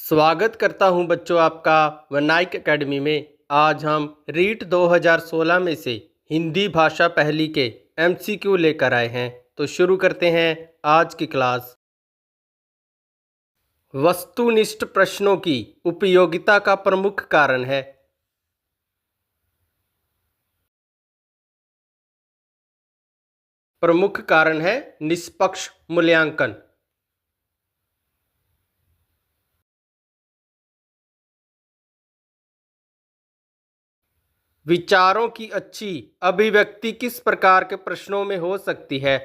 स्वागत करता हूं बच्चों आपका वनाइक एकेडमी में। आज हम रीट 2016 में से हिंदी भाषा पहली के एमसीक्यू लेकर आए हैं। तो शुरू करते हैं आज की क्लास। वस्तुनिष्ठ प्रश्नों की उपयोगिता का प्रमुख कारण है। प्रमुख कारण है निष्पक्ष मूल्यांकन। विचारों की अच्छी अभिव्यक्ति किस प्रकार के प्रश्नों में हो सकती है?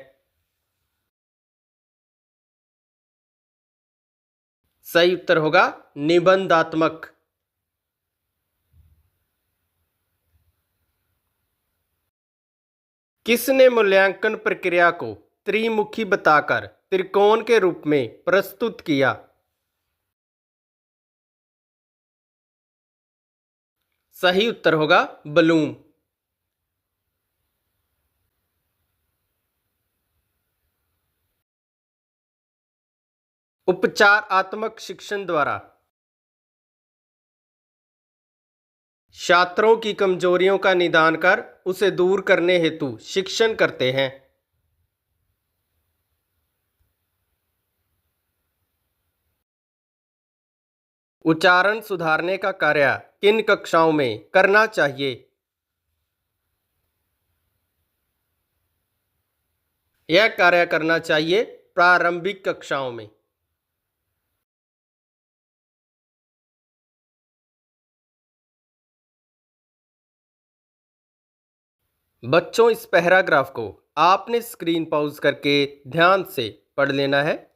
सही उत्तर होगा निबंधात्मक। किसने मूल्यांकन प्रक्रिया को त्रिमुखी बताकर त्रिकोण के रूप में प्रस्तुत किया? सही उत्तर होगा ब्लूम। उपचारात्मक शिक्षण द्वारा छात्रों की कमजोरियों का निदान कर उसे दूर करने हेतु शिक्षण करते हैं। उच्चारण सुधारने का कार्य किन कक्षाओं में करना चाहिए? यह कार्य करना चाहिए प्रारंभिक कक्षाओं में। बच्चों, इस पैराग्राफ को आपने स्क्रीन पॉज करके ध्यान से पढ़ लेना है।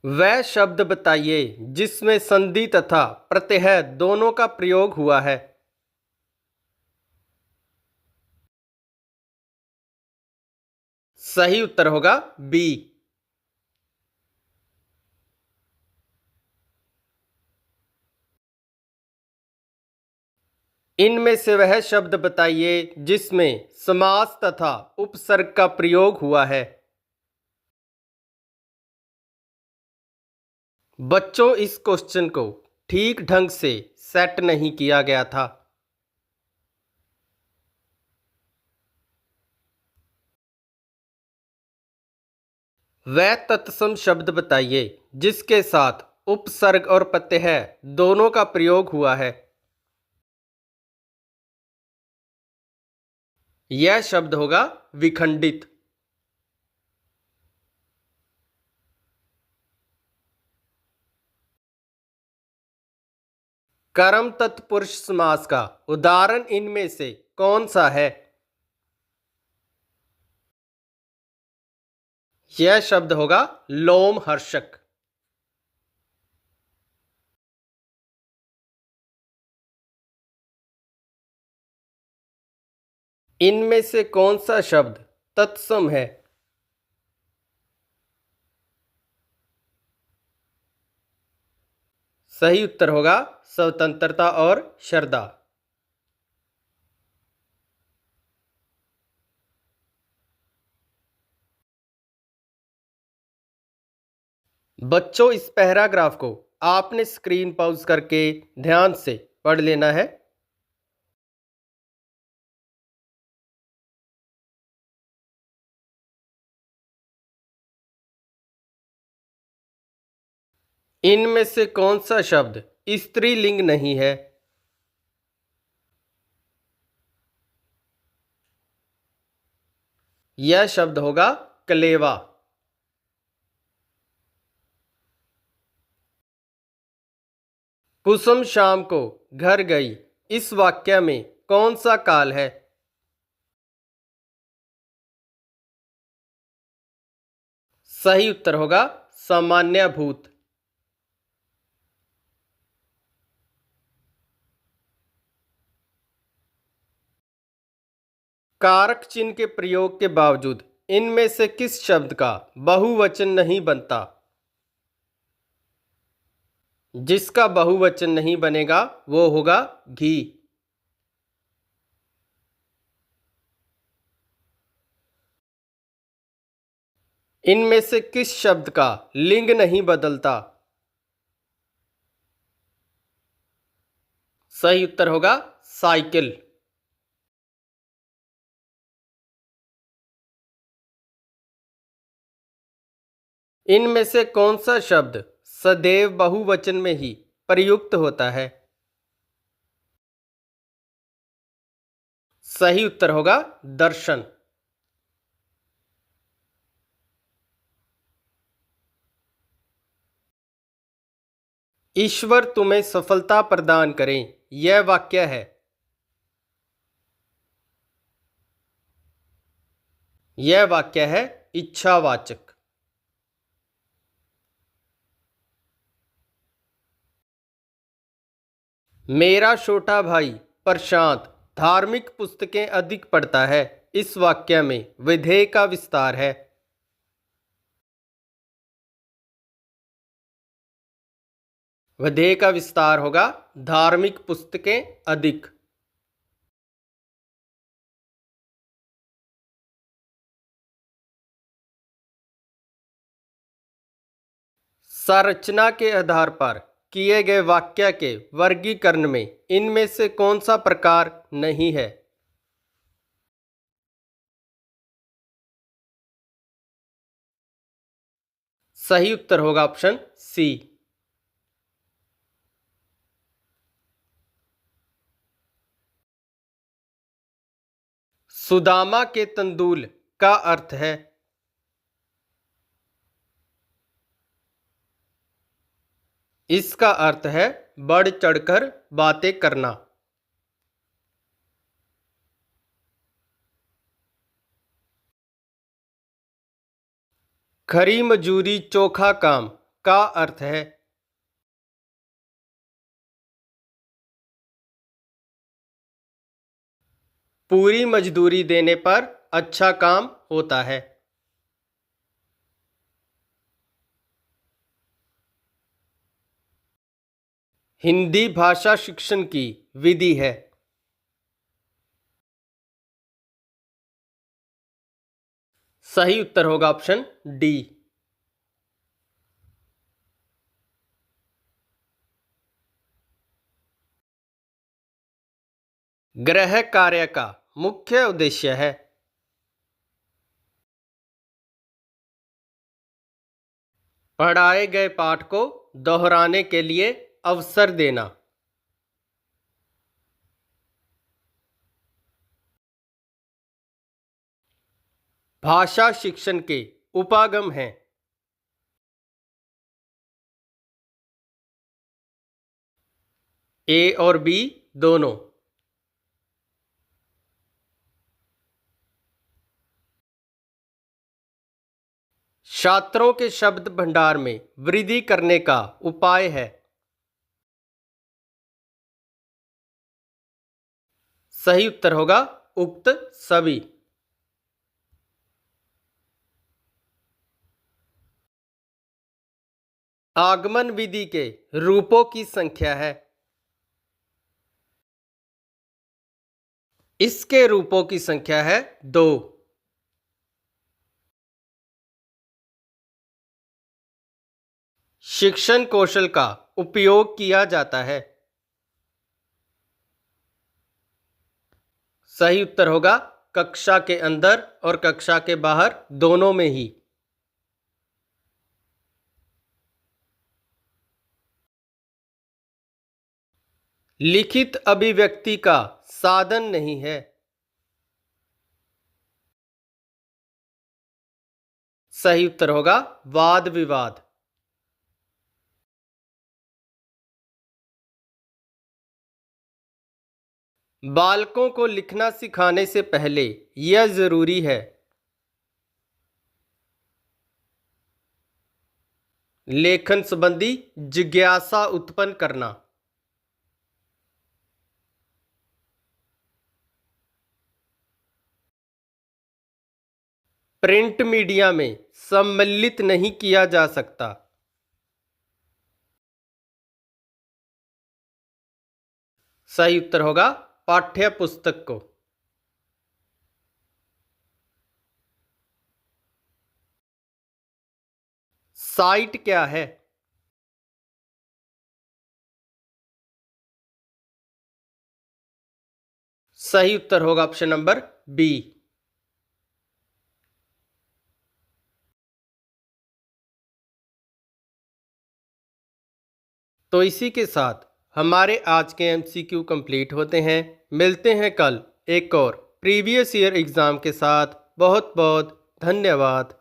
वह शब्द बताइए जिसमें संधि तथा प्रत्यय दोनों का प्रयोग हुआ है। सही उत्तर होगा बी। इनमें से वह शब्द बताइए जिसमें समास तथा उपसर्ग का प्रयोग हुआ है। बच्चों, इस क्वेश्चन को ठीक ढंग से सेट नहीं किया गया था। वह तत्सम शब्द बताइए जिसके साथ उपसर्ग और प्रत्यय दोनों का प्रयोग हुआ है। यह शब्द होगा विखंडित। कर्म तत्पुरुष समास का उदाहरण इनमें से कौन सा है? यह शब्द होगा लोमहर्षक। इनमें से कौन सा शब्द तत्सम है? सही उत्तर होगा स्वतंत्रता और श्रद्धा। बच्चों, इस पैराग्राफ को आपने स्क्रीन पॉज करके ध्यान से पढ़ लेना है। इनमें से कौन सा शब्द स्त्रीलिंग नहीं है? यह शब्द होगा कलेवा। कुसुम शाम को घर गई, इस वाक्य में कौन सा काल है? सही उत्तर होगा सामान्य भूत। कारक चिन्ह के प्रयोग के बावजूद इनमें से किस शब्द का बहुवचन नहीं बनता? जिसका बहुवचन नहीं बनेगा वो होगा घी। इनमें से किस शब्द का लिंग नहीं बदलता? सही उत्तर होगा साइकिल। इनमें से कौन सा शब्द सदैव बहुवचन में ही प्रयुक्त होता है? सही उत्तर होगा दर्शन। ईश्वर तुम्हें सफलता प्रदान करें, यह वाक्य है। यह वाक्य है इच्छावाचक। मेरा छोटा भाई प्रशांत धार्मिक पुस्तकें अधिक पढ़ता है, इस वाक्य में विधेय का विस्तार है। विधेय का विस्तार होगा धार्मिक पुस्तकें अधिक। संरचना के आधार पर किए गए वाक्य के वर्गीकरण में इनमें से कौन सा प्रकार नहीं है? सही उत्तर होगा ऑप्शन सी। सुदामा के तंदूल का अर्थ है। इसका अर्थ है बढ़ चढ़कर बातें करना। खरी मजूरी चोखा काम का अर्थ है। पूरी मजदूरी देने पर अच्छा काम होता है। हिंदी भाषा शिक्षण की विधि है। सही उत्तर होगा ऑप्शन डी। गृह कार्य का मुख्य उद्देश्य है। पढ़ाए गए पाठ को दोहराने के लिए अवसर देना। भाषा शिक्षण के उपागम हैं। ए और बी दोनों। छात्रों के शब्द भंडार में वृद्धि करने का उपाय है। सही उत्तर होगा उक्त सभी। आगमन विधि के रूपों की संख्या है। इसके रूपों की संख्या है 2। शिक्षण कौशल का उपयोग किया जाता है। सही उत्तर होगा कक्षा के अंदर और कक्षा के बाहर दोनों में ही। लिखित अभिव्यक्ति का साधन नहीं है। सही उत्तर होगा वाद विवाद। बालकों को लिखना सिखाने से पहले यह जरूरी है। लेखन संबंधी जिज्ञासा उत्पन्न करना। प्रिंट मीडिया में सम्मिलित नहीं किया जा सकता। सही उत्तर होगा पाठ्य पुस्तक को। साइट क्या है? सही उत्तर होगा ऑप्शन नंबर बी। तो इसी के साथ हमारे आज के एमसीक्यू कंप्लीट होते हैं। मिलते हैं कल एक और प्रीवियस ईयर एग्ज़ाम के साथ। बहुत बहुत धन्यवाद।